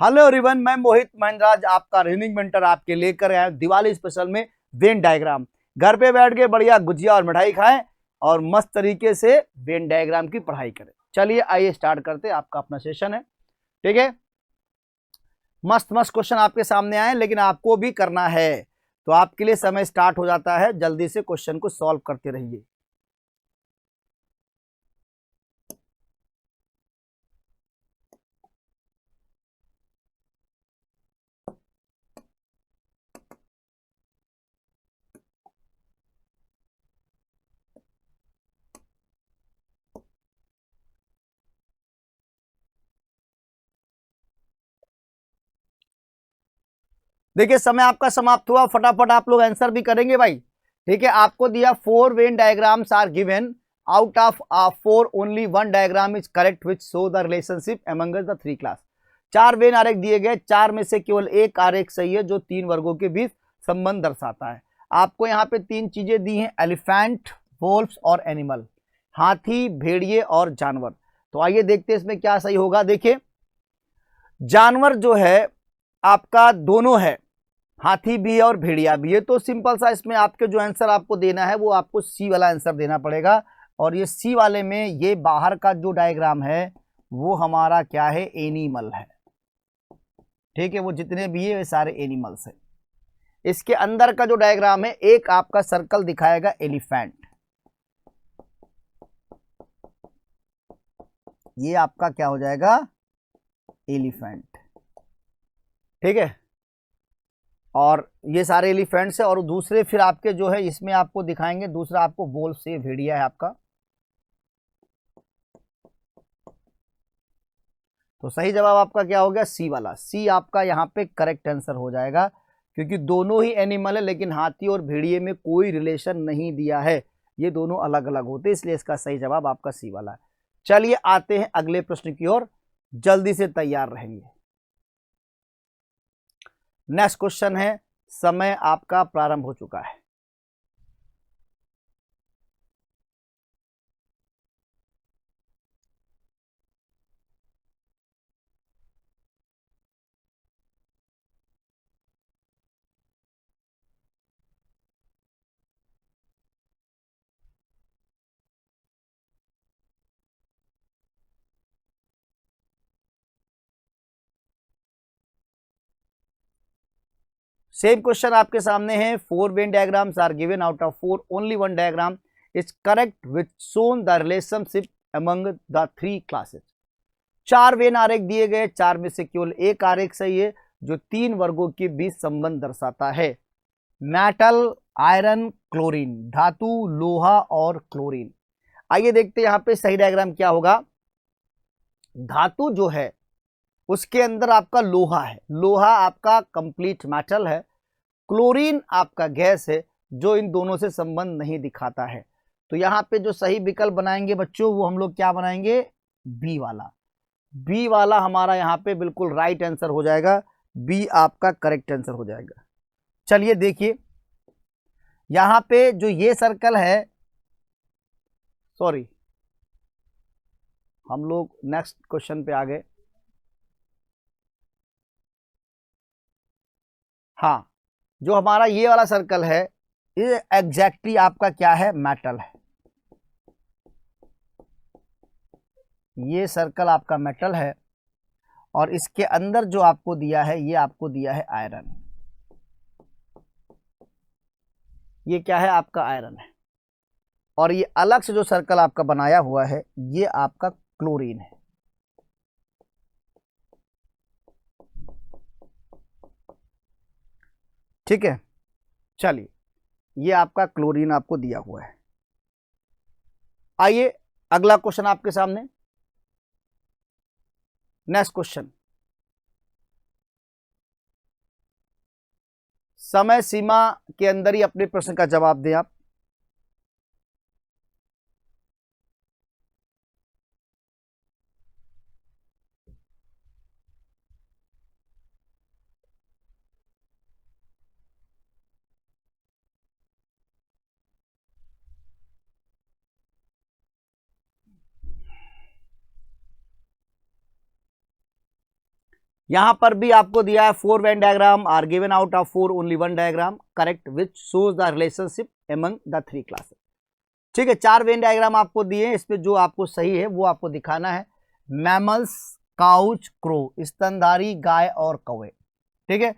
Hello everyone, मैं मोहित महेंद्रराज आपका reading mentor आपके लेकर आया हूं दिवाली स्पेशल में वेन डायग्राम। घर पे बैठ के बढ़िया गुजिया और मिठाई खाएं और मस्त तरीके से वेन डायग्राम की पढ़ाई करें। चलिए आइए स्टार्ट करते हैं, आपका अपना सेशन है। ठीक है, मस्त मस्त क्वेश्चन आपके सामने आए, लेकिन आपको भी करना है, तो आपके लिए समय स्टार्ट हो जाता है। जल्दी से क्वेश्चन को सॉल्व करते रहिए। देखिए, समय आपका समाप्त हुआ, फटाफट आप लोग आंसर भी करेंगे भाई। ठीक है, आपको दिया 4 Venn diagrams are given, out of 4 only 1 diagram is correct which show the relationship among the 3 class. 4 Venn आरेख दिए गए, 4 में से केवल एक आरेख सही है जो 3 वर्गों के बीच संबंध दर्शाता है। आपको यहाँ पे 3 चीजें दी हैं, एलिफेंट, वोल्फ्स और एनिमल, हाथी, भेड़िए और जानवर। तो आइए देखते हैं इसमें क्या सही होगा। देखिए, जानवर जो है आपका दोनों है, हाथी भी है और भेड़िया भी है, तो सिंपल सा इसमें आपके जो आंसर आपको देना है वो आपको सी वाला आंसर देना पड़ेगा। और ये सी वाले में ये बाहर का जो डायग्राम है वो हमारा क्या है, एनिमल है। ठीक है, वो जितने भी है वे सारे एनिमल्स है। इसके अंदर का जो डायग्राम है, एक आपका सर्कल दिखाएगा एलिफेंट, ये आपका क्या हो जाएगा, एलिफेंट। ठीक है, और ये सारे एलिफेंट्स है। और दूसरे फिर आपके जो है इसमें आपको दिखाएंगे, दूसरा आपको वोल्फ से भेड़िया है आपका। तो सही जवाब आपका क्या हो गया, सी वाला। सी आपका यहाँ पे करेक्ट आंसर हो जाएगा, क्योंकि दोनों ही एनिमल है, लेकिन हाथी और भेड़िए में कोई रिलेशन नहीं दिया है, ये दोनों अलग अलग होते, इसलिए इसका सही जवाब आपका सी वाला है। चलिए आते हैं अगले प्रश्न की ओर, जल्दी से तैयार रहेंगे। नेक्स्ट क्वेश्चन है, समय आपका प्रारंभ हो चुका है। सेम क्वेश्चन आपके सामने है। 4 Venn diagrams are given, out of 4 only 1 diagram is correct which shown the relationship among the 3 classes. 4 Venn आरेख दिए गए, 4 में से केवल एक आरेख सही है जो 3 वर्गों के बीच संबंध दर्शाता है। मेटल, आयरन, क्लोरीन, धातु, लोहा और क्लोरीन। आइए देखते हैं यहाँ पे सही डायग्राम क्या होगा। धातु जो है उसके अंदर आपका लोहा है, लोहा आपका कंप्लीट मेटल है। क्लोरीन आपका गैस है जो इन दोनों से संबंध नहीं दिखाता है। तो यहाँ पे जो सही विकल्प बनाएंगे बच्चों, वो हम लोग क्या बनाएंगे, बी वाला। बी वाला हमारा यहाँ पे बिल्कुल राइट आंसर हो जाएगा, बी आपका करेक्ट आंसर हो जाएगा। चलिए देखिए, यहाँ पे जो ये सर्कल है, सॉरी हम लोग नेक्स्ट क्वेश्चन पे आ गए। हाँ, जो हमारा ये वाला सर्कल है, ये एग्जैक्टली आपका क्या है, मेटल है। ये सर्कल आपका मेटल है, और इसके अंदर जो आपको दिया है, ये आपको दिया है आयरन। ये क्या है, आपका आयरन है। और ये अलग से जो सर्कल आपका बनाया हुआ है, ये आपका क्लोरीन है। ठीक है, चलिए ये आपका क्लोरीन आपको दिया हुआ है। आइए अगला क्वेश्चन आपके सामने, नेक्स्ट क्वेश्चन। समय सीमा के अंदर ही अपने प्रश्न का जवाब दें आप। यहां पर भी आपको दिया है 4 Venn diagram are given out of 4 only 1 diagram correct which shows the relationship among the 3 classes. ठीक है, 4 वेन डायग्राम आपको दिए हैं, इसमें जो आपको सही है वो आपको दिखाना है। मैमल्स, काउच, क्रो, स्तनधारी गाय और कौवे। ठीक है,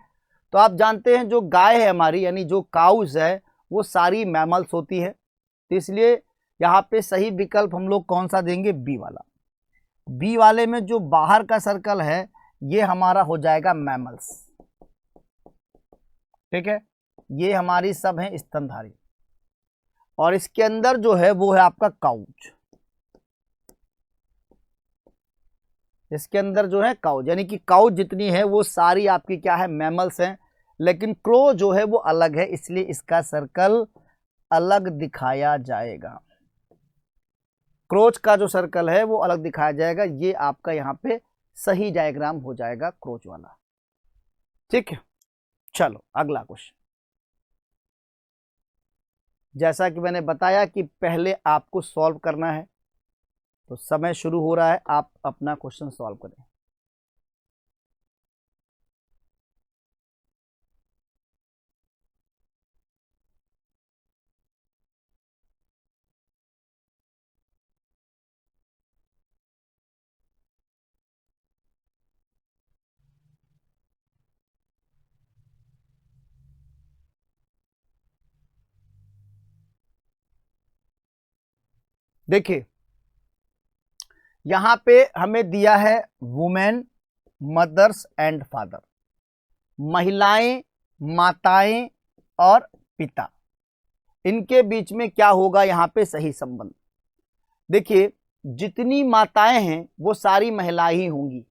तो आप जानते हैं जो गाय है हमारी यानी जो काउस है वो सारी मैमल्स होती है, तो इसलिए यहाँ पे सही विकल्प हम लोग कौन सा देंगे, बी वाला। बी वाले में जो बाहर का सर्कल है ये हमारा हो जाएगा मैमल्स। ठीक है, ये हमारी सब है स्तनधारी, और इसके अंदर जो है वो है आपका काउच। इसके अंदर जो है काउच यानी कि काउच जितनी है वो सारी आपकी क्या है, मैमल्स हैं, लेकिन क्रो जो है वो अलग है, इसलिए इसका सर्कल अलग दिखाया जाएगा। क्रोच का जो सर्कल है वो अलग दिखाया जाएगा, ये आपका यहाँ पे सही डायग्राम हो जाएगा क्रोच वाला। ठीक है, चलो अगला क्वेश्चन। जैसा कि मैंने बताया कि पहले आपको सॉल्व करना है, तो समय शुरू हो रहा है, आप अपना क्वेश्चन सॉल्व करें। देखिए यहां पे हमें दिया है वुमेन, मदर्स एंड फादर, महिलाएं, माताएं और पिता, इनके बीच में क्या होगा यहाँ पे सही संबंध। देखिए जितनी माताएं हैं वो सारी महिलाएं ही होंगी,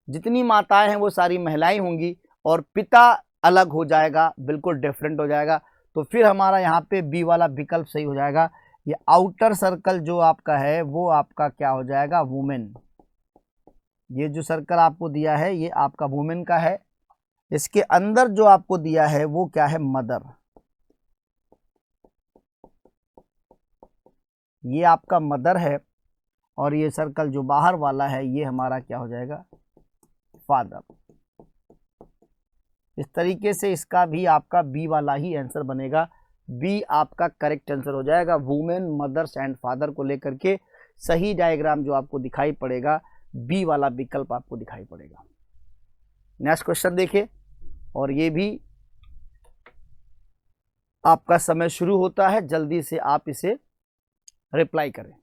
जितनी माताएं हैं वो सारी महिलाएं होंगी, और पिता अलग हो जाएगा, बिल्कुल डिफरेंट हो जाएगा। तो फिर हमारा यहाँ पे बी वाला विकल्प सही हो जाएगा। ये आउटर सर्कल जो आपका है वो आपका क्या हो जाएगा, वुमेन। ये जो सर्कल आपको दिया है ये आपका वुमेन का है, इसके अंदर जो आपको दिया है वो क्या है, मदर। ये आपका मदर है, और ये सर्कल जो बाहर वाला है ये हमारा क्या हो जाएगा, फादर। इस तरीके से इसका भी आपका बी वाला ही आंसर बनेगा, बी आपका करेक्ट आंसर हो जाएगा। वुमेन, मदर्स एंड फादर को लेकर के सही डायग्राम जो आपको दिखाई पड़ेगा बी वाला विकल्प आपको दिखाई पड़ेगा। नेक्स्ट क्वेश्चन देखिए, और ये भी आपका समय शुरू होता है, जल्दी से आप इसे रिप्लाई करें।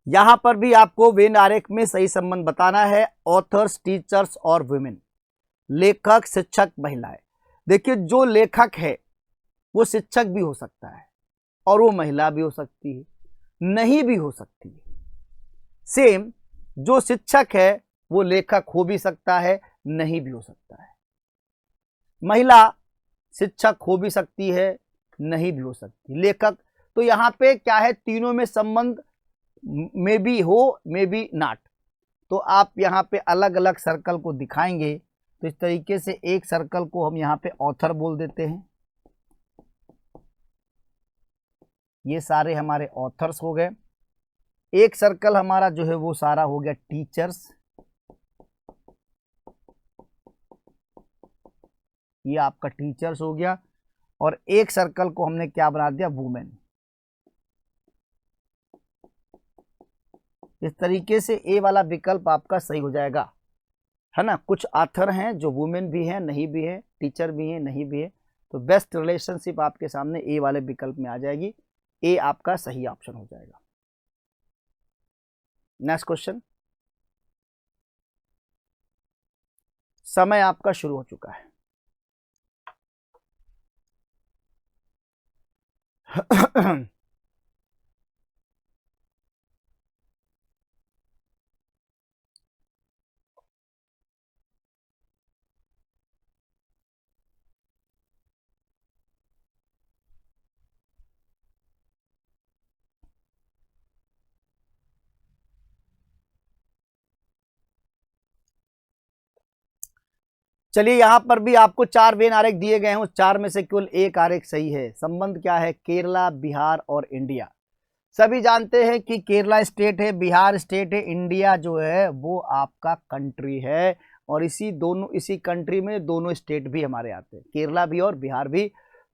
यहां पर भी आपको वेन आरेख में सही संबंध बताना है, ऑथर्स, टीचर्स और वुमेन, लेखक, शिक्षक, महिलाएं। देखिए जो लेखक है वो शिक्षक भी हो सकता है, और वो महिला भी हो सकती है, नहीं भी हो सकती है। सेम जो शिक्षक है वो लेखक हो भी सकता है, नहीं भी हो सकता है। महिला शिक्षक हो भी सकती है, नहीं भी हो सकती, लेखक। तो यहां पे क्या है, तीनों में संबंध में भी हो, में भी नॉट। तो आप यहाँ पे अलग अलग सर्कल को दिखाएंगे, तो इस तरीके से एक सर्कल को हम यहाँ पे ऑथर बोल देते हैं, ये सारे हमारे ऑथर्स हो गए। एक सर्कल हमारा जो है वो सारा हो गया टीचर्स, ये आपका टीचर्स हो गया, और एक सर्कल को हमने क्या बना दिया, वुमेन। इस तरीके से ए वाला विकल्प आपका सही हो जाएगा, है ना। कुछ आथर हैं जो वुमेन भी हैं, नहीं भी है, टीचर भी हैं, नहीं भी है, तो बेस्ट रिलेशनशिप आपके सामने ए वाले विकल्प में आ जाएगी, ए आपका सही ऑप्शन हो जाएगा। नेक्स्ट क्वेश्चन, समय आपका शुरू हो चुका है। चलिए यहां पर भी आपको 4 वेन आरेख दिए गए हैं, उस 4 में से केवल एक आरेख सही है। संबंध क्या है? केरला, बिहार और इंडिया। सभी जानते हैं कि केरला स्टेट है, बिहार स्टेट है, इंडिया जो है वो आपका कंट्री है, और इसी कंट्री में दोनों स्टेट भी हमारे आते हैं, केरला भी और बिहार भी।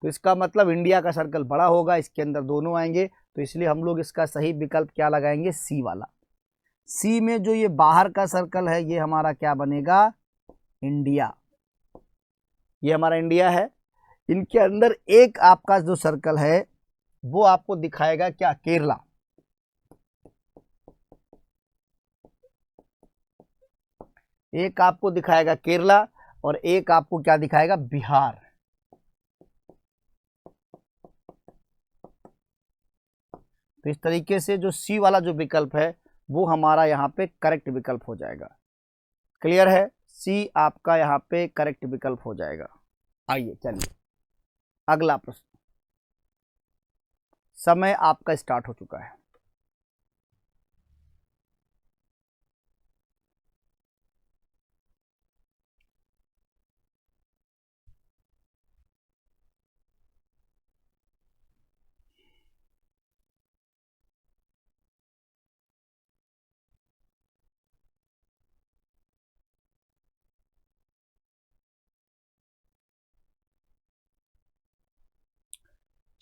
तो इसका मतलब इंडिया का सर्कल बड़ा होगा, इसके अंदर दोनों आएंगे, तो इसलिए हम लोग इसका सही विकल्प क्या लगाएंगे? सी वाला। सी में जो ये बाहर का सर्कल है ये हमारा क्या बनेगा? इंडिया। ये हमारा इंडिया है। इनके अंदर एक आपका जो सर्कल है वो आपको दिखाएगा क्या? केरला। एक आपको दिखाएगा केरला और एक आपको क्या दिखाएगा? बिहार। तो इस तरीके से जो सी वाला जो विकल्प है वो हमारा यहाँ पे करेक्ट विकल्प हो जाएगा। क्लियर है? सी आपका यहाँ पे करेक्ट विकल्प हो जाएगा। आइए चलिए अगला प्रश्न। समय आपका स्टार्ट हो चुका है।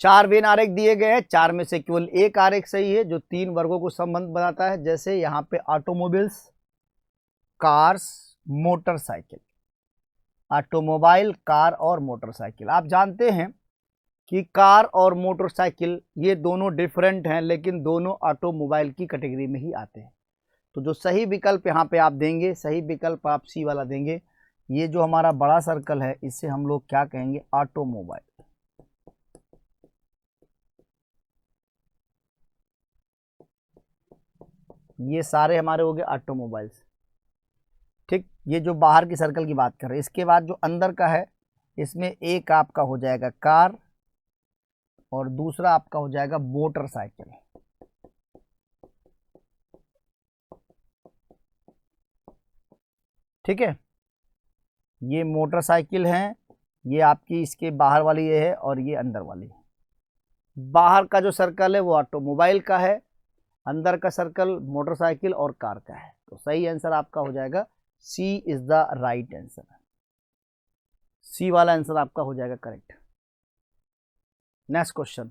चार वेन आरेख दिए गए हैं, चार में से केवल एक आरेख सही है जो 3 वर्गों को संबंध बनाता है। जैसे यहाँ पे automobiles, cars, motorcycle. Automobile, car और मोटरसाइकिल। आप जानते हैं कि कार और मोटरसाइकिल ये दोनों डिफरेंट हैं, लेकिन दोनों ऑटोमोबाइल की कैटेगरी में ही आते हैं। तो जो सही विकल्प यहाँ पे आप देंगे, सही विकल्प आप सी वाला देंगे। ये जो हमारा बड़ा सर्कल है इसे हम लोग क्या कहेंगे? ऑटोमोबाइल। ये सारे हमारे हो गए ऑटोमोबाइल्स। ठीक, ये जो बाहर की सर्कल की बात कर रहे हैं। इसके बाद जो अंदर का है इसमें एक आपका हो जाएगा कार और दूसरा आपका हो जाएगा मोटरसाइकिल। ठीक है, ये मोटरसाइकिल है, ये आपकी इसके बाहर वाली ये है और ये अंदर वाली है। बाहर का जो सर्कल है वो ऑटोमोबाइल का है, अंदर का सर्कल मोटरसाइकिल और कार का है। तो सही आंसर आपका हो जाएगा सी इज द राइट आंसर। सी वाला आंसर आपका हो जाएगा करेक्ट। Next question.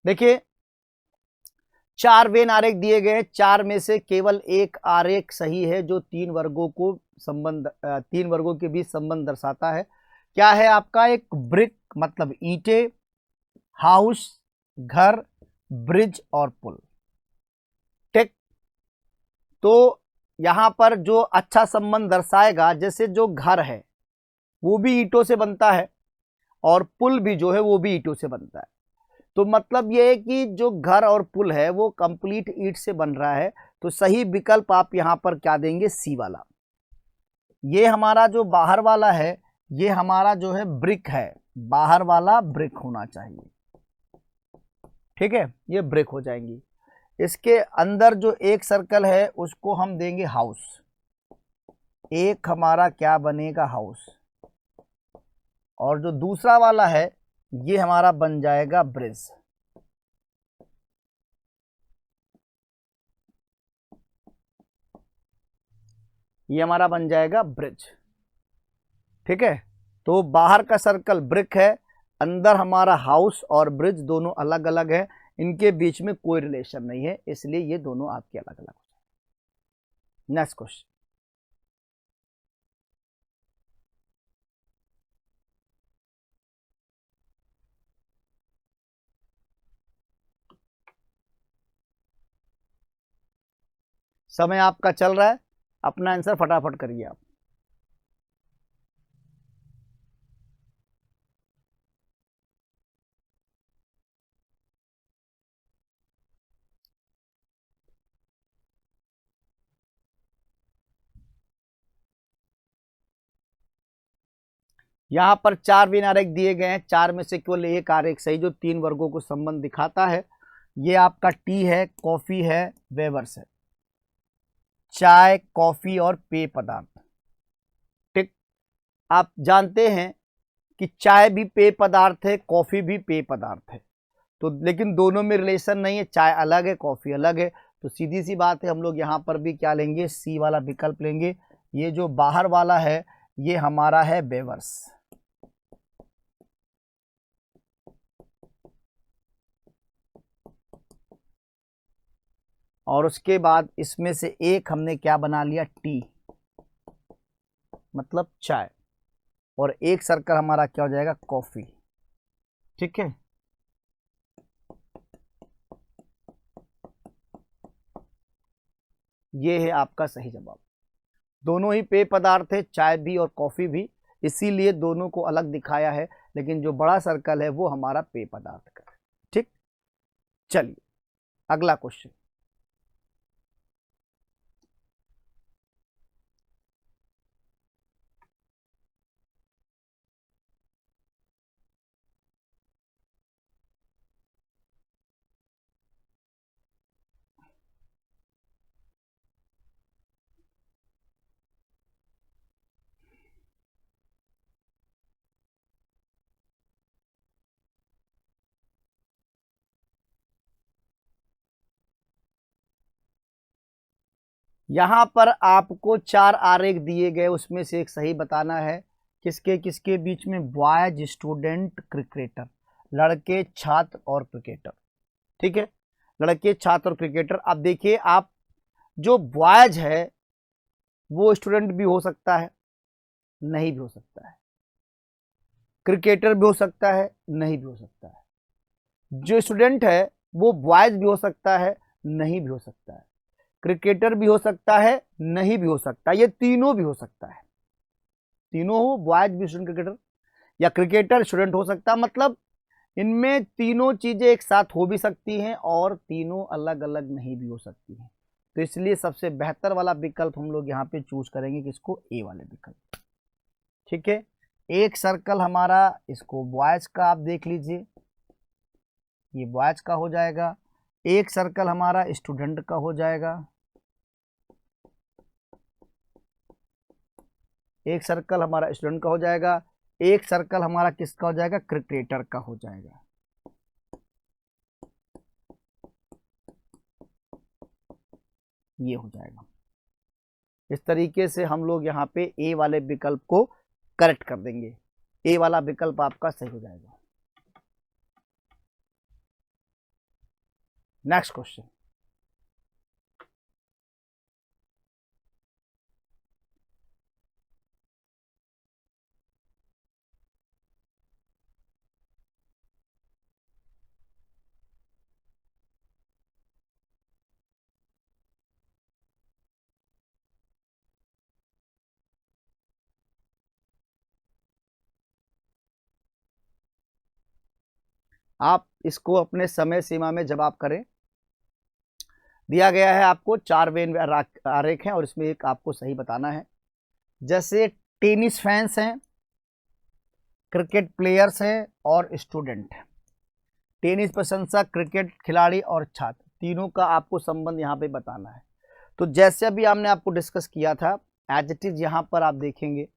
देखिए 4 वेन आरेख दिए गए, 4 में से केवल एक आरेख सही है जो 3 वर्गों को संबंध 3 वर्गों के बीच संबंध दर्शाता है। क्या है आपका? एक ब्रिक मतलब ईंटे, हाउस घर, ब्रिज और पुल। ठीक, तो यहां पर जो अच्छा संबंध दर्शाएगा, जैसे जो घर है वो भी ईंटों से बनता है और पुल भी जो है वो भी ईंटों से बनता है। तो मतलब ये है कि जो घर और पुल है वो कंप्लीट ईंट से बन रहा है। तो सही विकल्प आप यहां पर क्या देंगे? सी वाला। ये हमारा जो बाहर वाला है ये हमारा जो है ब्रिक है, बाहर वाला ब्रिक होना चाहिए। ठीक है, ये ब्रिक हो जाएंगी। इसके अंदर जो एक सर्कल है उसको हम देंगे हाउस। एक हमारा क्या बनेगा? हाउस। और जो दूसरा वाला है ये हमारा बन जाएगा ब्रिज। ये हमारा बन जाएगा ब्रिज। ठीक है, तो बाहर का सर्कल ब्रिक है, अंदर हमारा हाउस और ब्रिज दोनों अलग अलग है, इनके बीच में कोई रिलेशन नहीं है, इसलिए ये दोनों आपके अलग अलग हो जाए। Next question. समय आपका चल रहा है, अपना आंसर फटाफट करिए आप। यहाँ पर 4 वेन आरेख दिए गए हैं, 4 में से केवल एक आरेख सही जो 3 वर्गों को संबंध दिखाता है। ये आपका टी है, कॉफी है, वेवर्स है, चाय, कॉफी और पेय पदार्थ। ठीक, आप जानते हैं कि चाय भी पेय पदार्थ है, कॉफी भी पेय पदार्थ है, तो लेकिन दोनों में रिलेशन नहीं है, चाय अलग है, कॉफी अलग है। तो सीधी सी बात है, हम लोग यहाँ पर भी क्या लेंगे, सी वाला विकल्प लेंगे। ये जो बाहर वाला है ये हमारा है बेवर्स। और उसके बाद इसमें से एक हमने क्या बना लिया, टी मतलब चाय, और एक सर्कल हमारा क्या हो जाएगा, कॉफी। ठीक है, ये है आपका सही जवाब। दोनों ही पेय पदार्थ है, चाय भी और कॉफी भी, इसीलिए दोनों को अलग दिखाया है, लेकिन जो बड़ा सर्कल है वो हमारा पेय पदार्थ का है। ठीक, चलिए अगला क्वेश्चन। यहां पर आपको 4 आरेख दिए गए, उसमें से एक सही बताना है। किसके किसके बीच में, बॉयज, स्टूडेंट, क्रिकेटर, लड़के, छात्र और क्रिकेटर। ठीक है, लड़के, छात्र और क्रिकेटर। अब देखिए आप, जो बॉयज है वो स्टूडेंट भी हो सकता है, नहीं भी हो सकता है, क्रिकेटर भी हो सकता है, नहीं भी हो सकता है, जो स्टूडेंट है वो बॉयज भी हो सकता है, नहीं भी हो सकता है, क्रिकेटर भी हो सकता है, नहीं भी हो सकता, ये तीनों भी हो सकता है। तीनों हो, बॉयज भी स्टूडेंट क्रिकेटर, या क्रिकेटर स्टूडेंट हो सकता है, मतलब इनमें तीनों चीजें एक साथ हो भी सकती हैं और तीनों अलग अलग नहीं भी हो सकती हैं। तो इसलिए सबसे बेहतर वाला विकल्प हम लोग यहाँ पे चूज करेंगे, किसको, ए वाले विकल्प। ठीक है, एक सर्कल हमारा, इसको बॉयज का आप देख लीजिए, ये बॉयज का हो जाएगा। एक सर्कल हमारा स्टूडेंट का हो जाएगा, एक सर्कल हमारा स्टूडेंट का हो जाएगा, एक सर्कल हमारा किसका हो जाएगा, क्रिकेटर का हो जाएगा। ये हो जाएगा। इस तरीके से हम लोग यहाँ पे ए वाले विकल्प को करेक्ट कर देंगे, ए वाला विकल्प आपका सही हो जाएगा। Next question. आप इसको अपने समय सीमा में जवाब करें। दिया गया है आपको 4 वेन आरेख हैं और इसमें एक आपको सही बताना है। जैसे टेनिस फैंस हैं, क्रिकेट प्लेयर्स हैं और स्टूडेंट हैं। टेनिस प्रशंसक, क्रिकेट खिलाड़ी और छात्र, तीनों का आपको संबंध यहाँ पे बताना है। तो जैसे अभी हमने आपको डिस्कस किया था, एज इट इज यहाँ पर आप देखेंगे,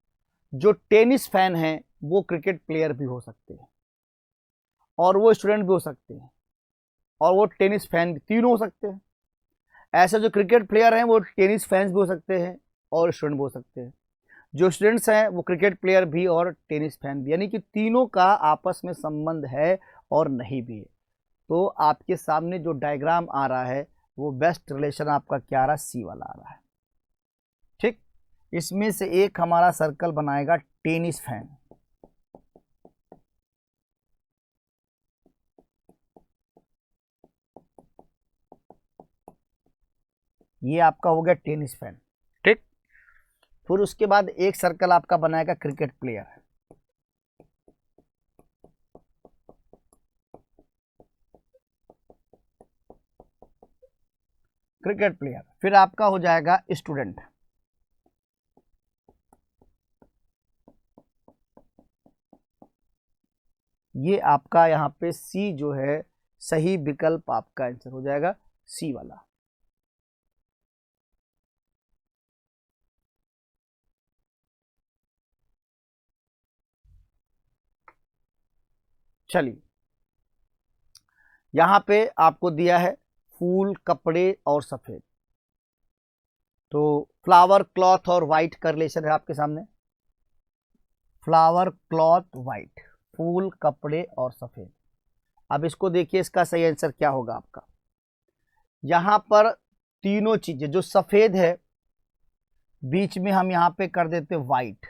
जो टेनिस फैन हैं वो क्रिकेट प्लेयर भी हो सकते हैं और वो स्टूडेंट भी हो सकते हैं और वो टेनिस फैन भी, तीनों हो सकते हैं। ऐसे जो क्रिकेट प्लेयर हैं वो टेनिस फैंस भी हो सकते हैं और स्टूडेंट भी हो सकते हैं। जो स्टूडेंट्स हैं वो क्रिकेट प्लेयर भी और टेनिस फैन भी, यानी कि तीनों का आपस में संबंध है और नहीं भी है। तो आपके सामने जो डायग्राम आ रहा है वो बेस्ट रिलेशन आपका क्या आ रहा है, सी वाला आ रहा है। ठीक, इसमें से एक हमारा सर्कल बनाएगा टेनिस फैन, ये आपका हो गया टेनिस फैन, ठीक। फिर उसके बाद एक सर्कल आपका बनाएगा क्रिकेट प्लेयर, क्रिकेट प्लेयर। फिर आपका हो जाएगा स्टूडेंट, ये आपका यहाँ पे सी जो है सही विकल्प आपका आंसर हो जाएगा, सी वाला। चलिए, यहां पे आपको दिया है फूल, कपड़े और सफेद। तो फ्लावर, क्लॉथ और व्हाइट का रिलेशन है आपके सामने। फ्लावर, क्लॉथ, व्हाइट, फूल, कपड़े और सफेद। अब इसको देखिए, इसका सही आंसर क्या होगा आपका। यहां पर तीनों चीजें, जो सफेद है बीच में हम यहां पे कर देते व्हाइट।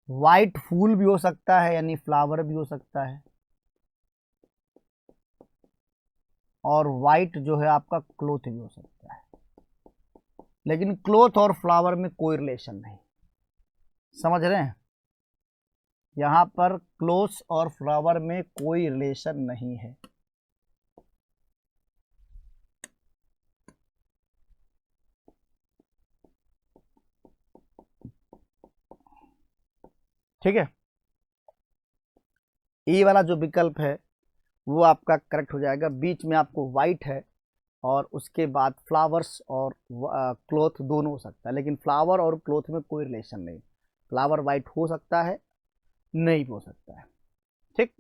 व्हाइट फूल भी हो सकता है, यानी फ्लावर भी हो सकता है, और व्हाइट जो है आपका क्लोथ भी हो सकता है। लेकिन क्लोथ और फ्लावर में कोई रिलेशन नहीं, समझ रहे हैं। यहां पर क्लोथ और फ्लावर में कोई रिलेशन नहीं है। ठीक है, ए वाला जो विकल्प है वो आपका करेक्ट हो जाएगा। बीच में आपको व्हाइट है और उसके बाद फ्लावर्स और क्लोथ दोनों हो सकता है, लेकिन फ्लावर और क्लोथ में कोई रिलेशन नहीं। फ्लावर व्हाइट हो सकता है, नहीं भी हो सकता है, ठीक।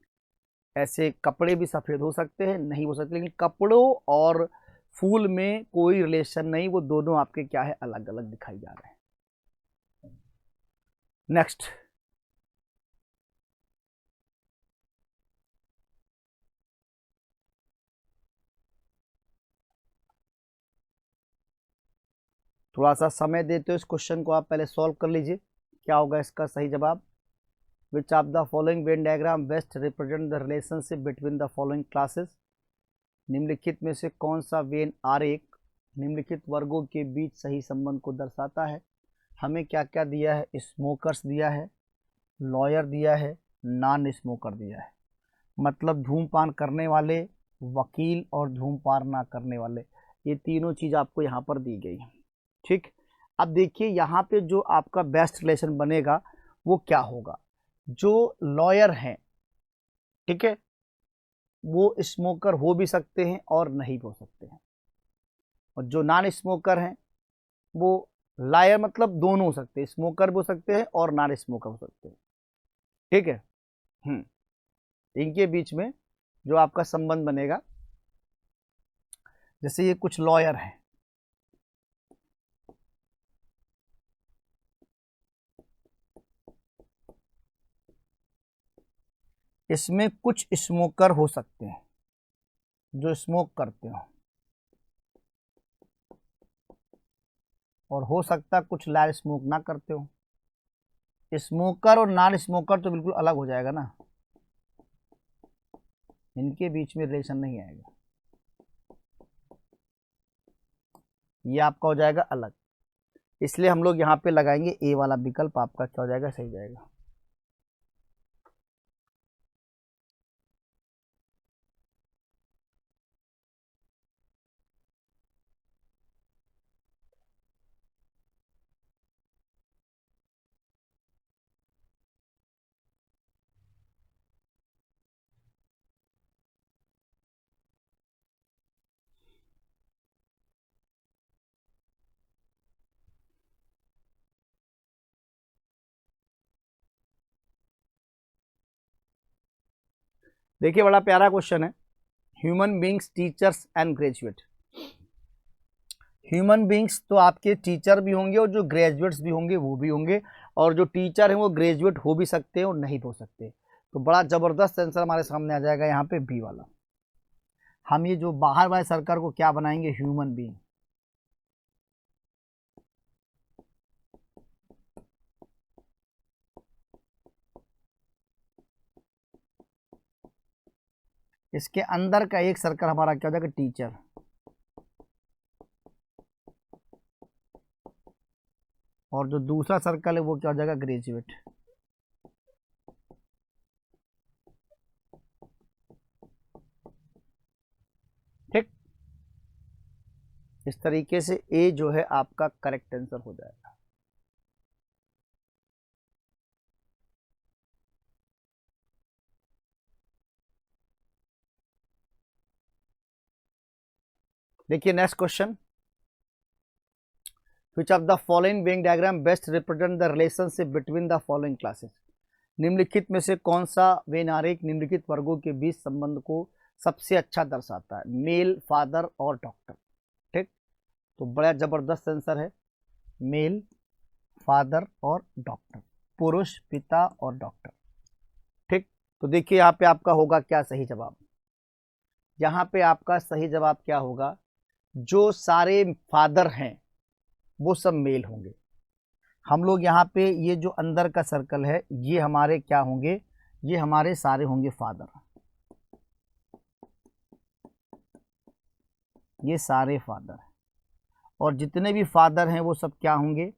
ऐसे कपड़े भी सफ़ेद हो सकते हैं, नहीं हो सकते, लेकिन कपड़ों और फूल में कोई रिलेशन नहीं, वो दोनों आपके क्या है, अलग अलग दिखाई जा रहे हैं। नेक्स्ट, थोड़ा सा समय देते हो इस क्वेश्चन को, आप पहले सॉल्व कर लीजिए। क्या होगा इसका सही जवाब। Which of the following Venn diagram best represent the relationship between the following classes. निम्नलिखित में से कौन सा वेन आरेख निम्नलिखित वर्गों के बीच सही संबंध को दर्शाता है। हमें क्या क्या दिया है, स्मोकर्स दिया है, लॉयर दिया है, नॉन स्मोकर दिया है। मतलब धूमपान करने वाले, वकील और धूमपान ना करने वाले, ये तीनों चीज़ आपको यहाँ पर दी गई है, ठीक। अब देखिए यहाँ पे जो आपका बेस्ट रिलेशन बनेगा वो क्या होगा। जो लॉयर हैं, ठीक है, वो स्मोकर हो भी सकते हैं और नहीं भी हो सकते हैं। और जो नॉन स्मोकर हैं वो लायर मतलब दोनों हो सकते हैं, स्मोकर भी हो सकते हैं और नॉन स्मोकर हो सकते हैं, ठीक है। इनके बीच में जो आपका संबंध बनेगा, जैसे ये कुछ लॉयर हैं, इसमें कुछ स्मोकर हो सकते हैं जो स्मोक करते हो, और हो सकता कुछ लायर स्मोक ना करते हो। स्मोकर और नॉन स्मोकर तो बिल्कुल अलग हो जाएगा ना, इनके बीच में रिलेशन नहीं आएगा, ये आपका हो जाएगा अलग। इसलिए हम लोग यहाँ पे लगाएंगे ए वाला विकल्प, आपका क्या हो जाएगा, सही जाएगा। देखिए बड़ा प्यारा क्वेश्चन है। Human beings, teachers and graduate. Human beings तो आपके टीचर भी होंगे और जो ग्रेजुएट्स भी होंगे वो भी होंगे, और जो टीचर हैं वो ग्रेजुएट हो भी सकते हैं और नहीं हो सकते। तो बड़ा ज़बरदस्त आंसर हमारे सामने आ जाएगा यहाँ पे बी वाला। हम ये जो बाहर वाले सर्कल को क्या बनाएंगे, ह्यूमन बींग। इसके अंदर का एक सर्कल हमारा क्या हो जाएगा, टीचर। और जो दूसरा सर्कल है वो क्या हो जाएगा, ग्रेजुएट। ठीक, इस तरीके से ए जो है आपका करेक्ट आंसर हो जाएगा। देखिए next question, which of the following Venn diagram best represent the relationship between the following classes. निम्नलिखित में से कौन सा वेन आरेख निम्नलिखित वर्गों के बीच संबंध को सबसे अच्छा दर्शाता है, मेल, फादर और डॉक्टर। ठीक, तो बड़ा जबरदस्त आंसर है, मेल, फादर और डॉक्टर, पुरुष, पिता और डॉक्टर। ठीक, तो देखिए यहाँ पे आपका होगा क्या सही जवाब, यहाँ पे आपका सही जवाब क्या होगा, जो सारे फादर हैं वो सब मेल होंगे। हम लोग यहाँ पे ये जो अंदर का सर्कल है ये हमारे क्या होंगे, ये हमारे सारे होंगे फादर, ये सारे फादर हैं। और जितने भी फादर हैं वो सब क्या होंगे,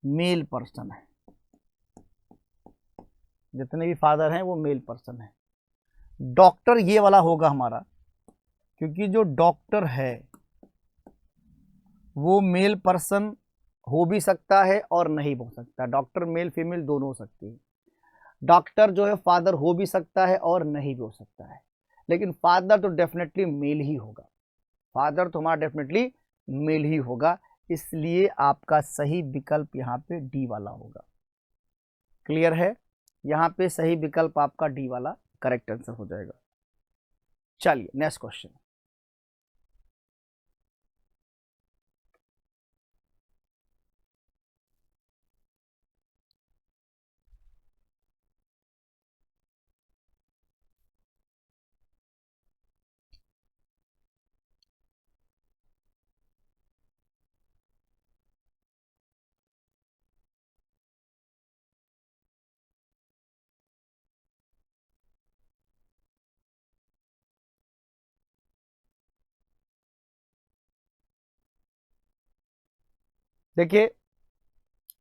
मेल पर्सन है। जितने भी फादर हैं वो मेल पर्सन है। डॉक्टर ये वाला होगा हमारा, क्योंकि जो डॉक्टर है वो मेल पर्सन हो भी सकता है और नहीं हो सकता। डॉक्टर मेल फीमेल दोनों हो सकती है। डॉक्टर जो है फादर हो भी सकता है और नहीं भी हो सकता है, लेकिन फादर तो डेफिनेटली मेल ही होगा। फादर तो हमारा डेफिनेटली मेल ही होगा, इसलिए आपका सही विकल्प यहाँ पे डी वाला होगा। क्लियर है, यहाँ पे सही विकल्प आपका डी वाला करेक्ट आंसर हो जाएगा। चलिए नेक्स्ट क्वेश्चन, देखिए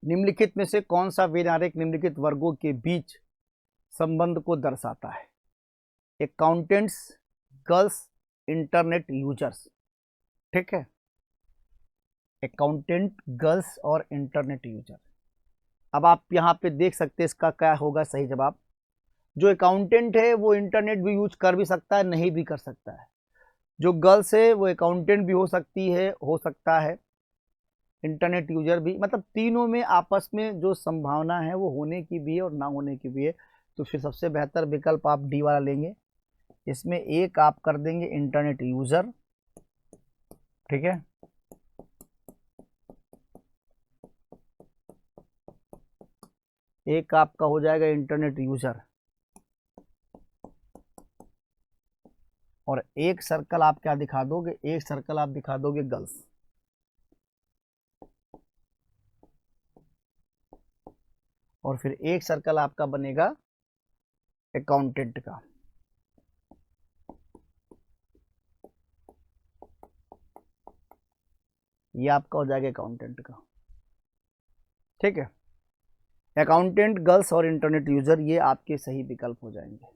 निम्नलिखित में से कौन सा वेन आरेख निम्नलिखित वर्गों के बीच संबंध को दर्शाता है, अकाउंटेंट्स, गर्ल्स, इंटरनेट यूजर्स। ठीक है, अकाउंटेंट, गर्ल्स और इंटरनेट यूजर। अब आप यहाँ पे देख सकते हैं इसका क्या होगा सही जवाब। जो अकाउंटेंट है वो इंटरनेट भी यूज कर भी सकता है, नहीं भी कर सकता है। जो गर्ल्स है वो अकाउंटेंट भी हो सकती है, हो सकता है इंटरनेट यूजर भी, मतलब तीनों में आपस में जो संभावना है वो होने की भी है और ना होने की भी है। तो फिर सबसे बेहतर विकल्प आप डी वाला लेंगे। इसमें एक आप कर देंगे इंटरनेट यूजर। ठीक है, एक आपका हो जाएगा इंटरनेट यूजर, और एक सर्कल आप क्या दिखा दोगे, एक सर्कल आप दिखा दोगे गर्ल्स। और फिर एक सर्कल आपका बनेगा अकाउंटेंट का। ये आपका हो जाएगा अकाउंटेंट का। ठीक है, अकाउंटेंट, गर्ल्स और इंटरनेट यूजर ये आपके सही विकल्प हो जाएंगे।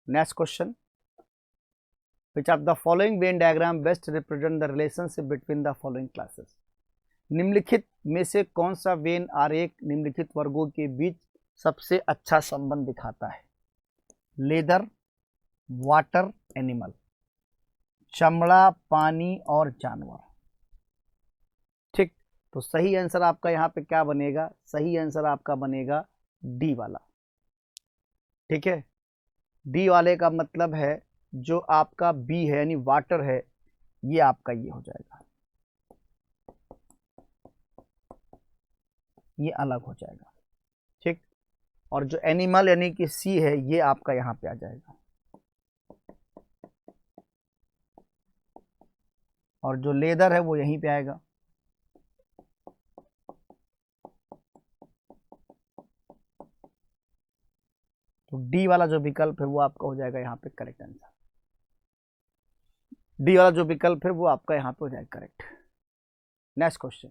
Next question, which of the following Venn diagram best represent the relationship between the following classes. निम्नलिखित में से कौन सा वेन आरेख निम्नलिखित वर्गों के बीच सबसे अच्छा संबंध दिखाता है, लेदर, वाटर, एनिमल, चमड़ा, पानी और जानवर। ठीक, तो सही आंसर आपका यहाँ पे क्या बनेगा, सही आंसर आपका बनेगा डी वाला। ठीक है, डी वाले का मतलब है जो आपका बी है यानी वाटर है, ये आपका ये हो जाएगा, ये अलग हो जाएगा। ठीक, और जो एनिमल यानी कि सी है ये आपका यहाँ पे आ जाएगा, और जो लेदर है वो यहीं पे आएगा। तो डी वाला जो विकल्प है वो आपका हो जाएगा यहाँ पे करेक्ट आंसर। डी वाला जो विकल्प है वो आपका यहाँ पे हो जाएगा correct. Next question,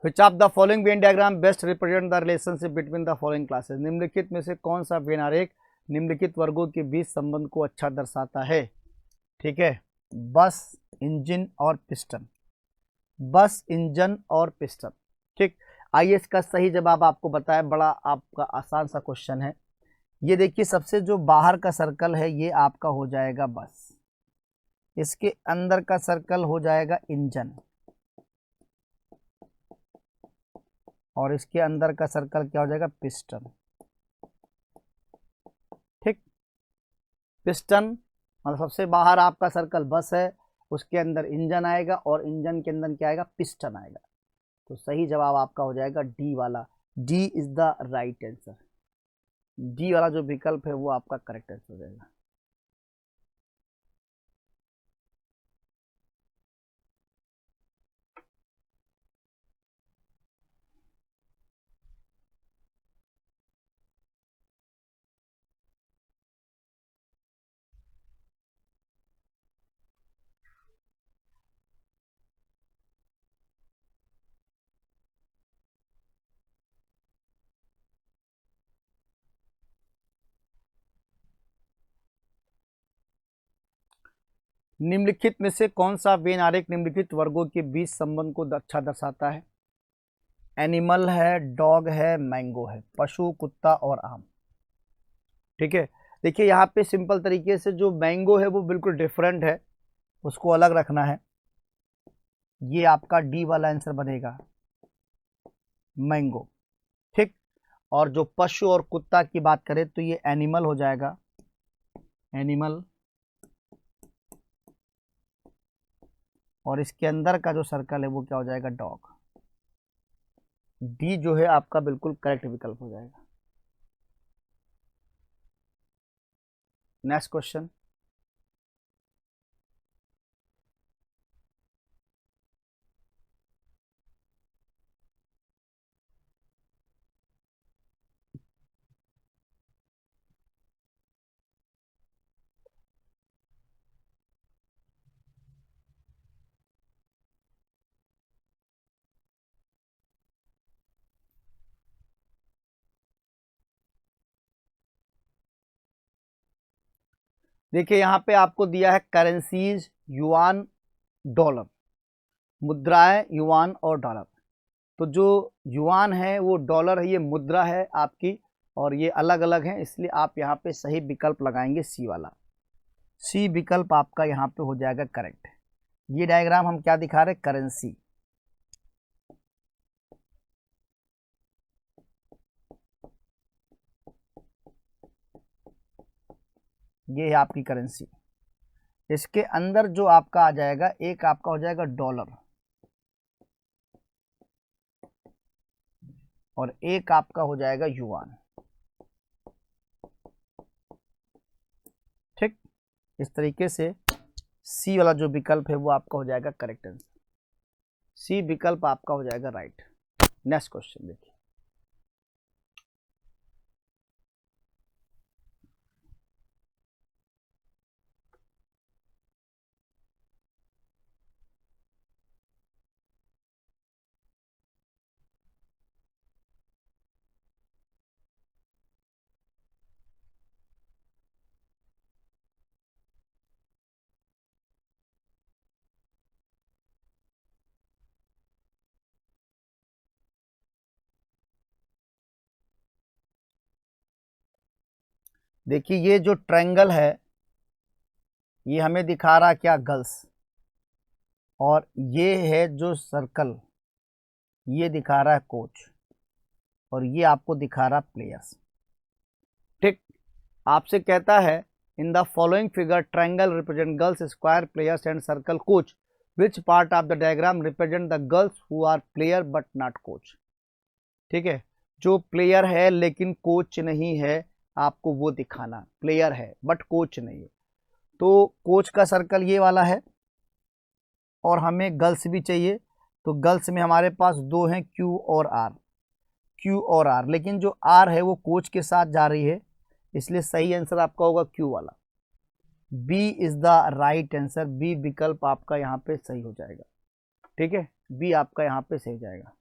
which of the following Venn diagram best represent the relationship between the following classes? निम्नलिखित में से कौन सा वेन आरेख निम्नलिखित वर्गों के बीच संबंध को अच्छा दर्शाता है? ठीक है, बस, इंजन और पिस्टन, बस, इंजन और पिस्टन। ठीक, आइए इसका सही जवाब आपको बताया, बड़ा आपका आसान सा क्वेश्चन है। ये देखिए, सबसे जो बाहर का सर्कल है ये आपका हो जाएगा बस, इसके अंदर का सर्कल हो जाएगा इंजन, और इसके अंदर का सर्कल क्या हो जाएगा? पिस्टन। ठीक, पिस्टन मतलब सबसे बाहर आपका सर्कल बस है, उसके अंदर इंजन आएगा और इंजन के अंदर क्या आएगा? पिस्टन आएगा। तो सही जवाब आपका हो जाएगा डी वाला। D is the right answer. D वाला जो विकल्प है वो आपका करेक्ट आंसर हो जाएगा। निम्नलिखित में से कौन सा वेन आरेख निम्नलिखित वर्गों के बीच संबंध को अच्छा दर्शाता है? एनिमल है, डॉग है, मैंगो है, पशु, कुत्ता और आम। ठीक है, देखिए यहाँ पे सिंपल तरीके से जो मैंगो है वो बिल्कुल डिफरेंट है, उसको अलग रखना है। ये आपका डी वाला आंसर बनेगा, मैंगो। ठीक, और जो पशु और कुत्ता की बात करें तो ये एनिमल हो जाएगा, एनिमल, और इसके अंदर का जो सर्कल है वो क्या हो जाएगा? डॉग। डी जो है आपका बिल्कुल करेक्ट विकल्प हो जाएगा। नेक्स्ट क्वेश्चन, देखिए यहाँ पे आपको दिया है करेंसीज, युआन, डॉलर, मुद्राएं युआन और डॉलर। तो जो युआन है वो डॉलर है, ये मुद्रा है आपकी, और ये अलग अलग हैं, इसलिए आप यहाँ पे सही विकल्प लगाएंगे सी वाला। सी विकल्प आपका यहाँ पे हो जाएगा करेक्ट। ये डायग्राम हम क्या दिखा रहे हैं? करेंसी। ये है आपकी करेंसी, इसके अंदर जो आपका आ जाएगा, एक आपका हो जाएगा डॉलर और एक आपका हो जाएगा युआन। ठीक, इस तरीके से सी वाला जो विकल्प है वो आपका हो जाएगा करेक्ट आंसर। सी विकल्प आपका हो जाएगा राइट। नेक्स्ट क्वेश्चन देखिए, देखिए ये जो ट्रायंगल है ये हमें दिखा रहा क्या? गर्ल्स। और ये है जो सर्कल, ये दिखा रहा है कोच, और ये आपको दिखा रहा प्लेयर्स। ठीक, आपसे कहता है in the following figure triangle represent girls, square players and circle coach, which part of the diagram represent the girls who are player but not coach. ठीक है, जो प्लेयर है लेकिन कोच नहीं है, आपको वो दिखाना, प्लेयर है बट कोच नहीं है। तो कोच का सर्कल ये वाला है और हमें गर्ल्स भी चाहिए, तो गर्ल्स में हमारे पास दो हैं, क्यू और आर, क्यू और आर, लेकिन जो आर है वो कोच के साथ जा रही है, इसलिए सही आंसर आपका होगा क्यू वाला। B is the right answer, B विकल्प आपका यहाँ पे सही हो जाएगा। ठीक है, बी आपका यहाँ पे सही हो जाएगा।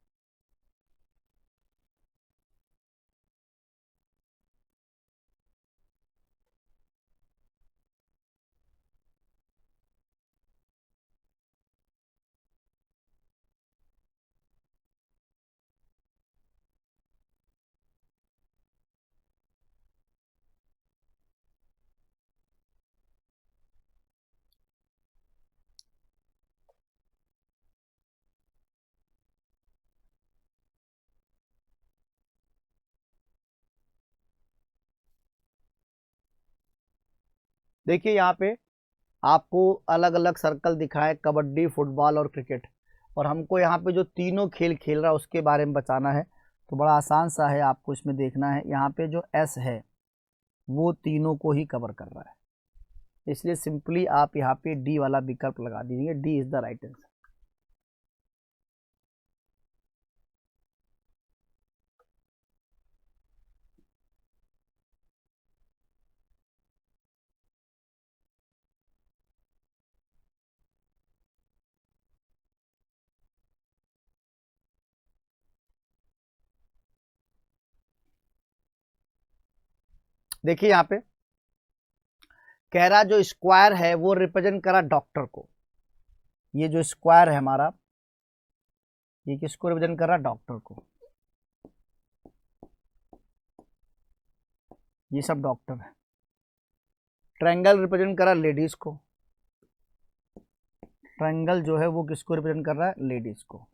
देखिए यहाँ पे आपको अलग अलग सर्कल दिखाए, कबड्डी, फुटबॉल और क्रिकेट, और हमको यहाँ पे जो तीनों खेल खेल रहा है उसके बारे में बताना है। तो बड़ा आसान सा है, आपको इसमें देखना है, यहाँ पे जो एस है वो तीनों को ही कवर कर रहा है, इसलिए सिंपली आप यहाँ पे डी वाला विकल्प लगा दीजिए, D is the right answer. देखिए यहाँ पे कह रहा जो स्क्वायर है वो रिप्रेजेंट करा डॉक्टर को, ये जो स्क्वायर है हमारा, ये किसको रिप्रेजेंट कर रहा, डॉक्टर को, ये सब डॉक्टर है। ट्रायंगल रिप्रेजेंट कर रहा लेडीज को, ट्रायंगल जो है वो किसको रिप्रेजेंट कर रहा है, लेडीज को।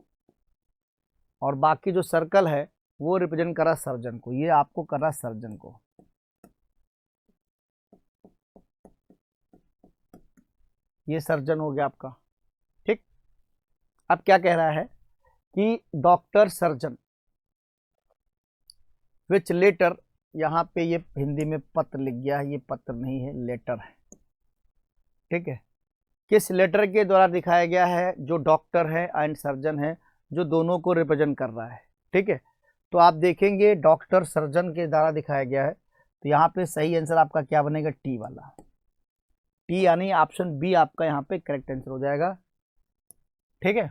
और बाकी जो सर्कल है वो रिप्रेजेंट कर रहा सर्जन को, ये आपको कर रहा सर्जन को। ये सर्जन हो गया आपका। ठीक, अब क्या कह रहा है कि डॉक्टर सर्जन विच लेटर, यहाँ पे ये हिंदी में पत्र लिख गया है, ये पत्र नहीं है, लेटर है। ठीक है, किस लेटर के द्वारा दिखाया गया है, जो डॉक्टर है एंड सर्जन है, जो दोनों को रिप्रेजेंट कर रहा है। ठीक है, तो आप देखेंगे डॉक्टर सर्जन के द्वारा दिखाया गया है, तो यहाँ पे सही आंसर आपका क्या बनेगा, टी वाला, टी यानी ऑप्शन बी आपका यहाँ पे करेक्ट आंसर हो जाएगा। ठीक है,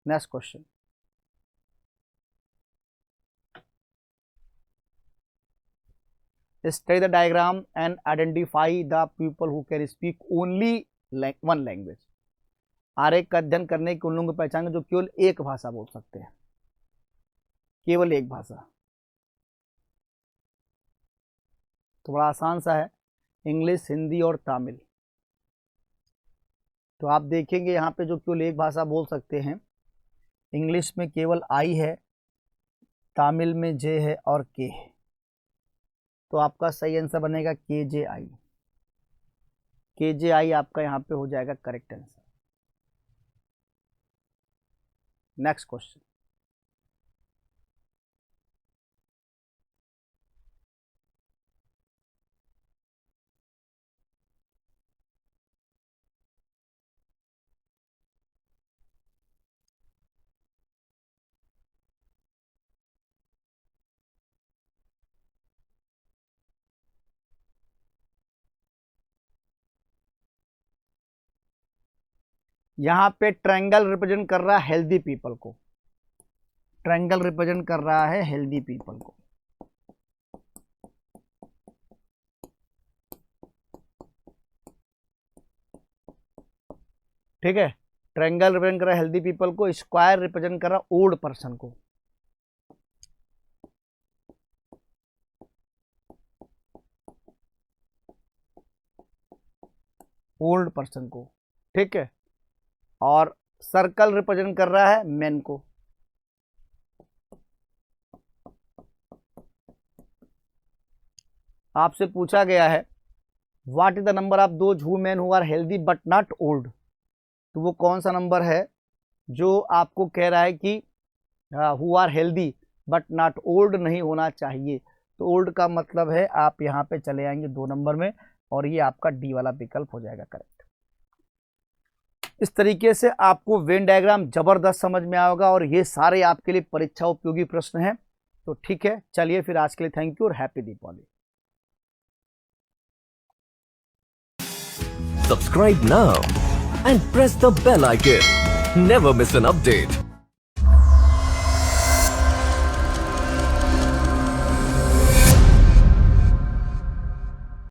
next question. Study the diagram and identify the people who can speak only one language। आरेख का अध्ययन करने के उन लोगों को पहचानें जो केवल एक भाषा बोल सकते हैं, केवल एक भाषा। तो बड़ा आसान सा है, इंग्लिश, हिंदी और तमिल। तो आप देखेंगे यहाँ पे जो केवल एक भाषा बोल सकते हैं, इंग्लिश में केवल आई है, तमिल में जे है और के है, तो आपका सही आंसर बनेगा के जे आई, के जे आई आपका यहाँ पे हो जाएगा करेक्ट आंसर। Next question. यहाँ पे ट्रायंगल रिप्रेजेंट कर रहा है हेल्दी पीपल को, ट्रायंगल रिप्रेजेंट कर रहा है हेल्दी पीपल को। ठीक है, ट्रायंगल रिप्रेजेंट कर रहा है हेल्दी पीपल को, स्क्वायर रिप्रेजेंट कर रहा है ओल्ड पर्सन को। ओल्ड पर्सन को, ठीक है, और सर्कल रिप्रेजेंट कर रहा है मैन को। आपसे पूछा गया है what is the number of those who man who are healthy but not old, तो वो कौन सा नंबर है जो आपको कह रहा है कि who are healthy but not old नहीं होना चाहिए। तो ओल्ड का मतलब है आप यहाँ पे चले आएंगे 2 नंबर में और ये आपका डी वाला विकल्प हो जाएगा करेक्ट। इस तरीके से आपको वेन डायग्राम जबरदस्त समझ में आएगा और ये सारे आपके लिए परीक्षा उपयोगी प्रश्न हैं। तो ठीक है, चलिए फिर आज के लिए थैंक यू और happy Deepawali. Subscribe now and press the bell icon. Never miss an update.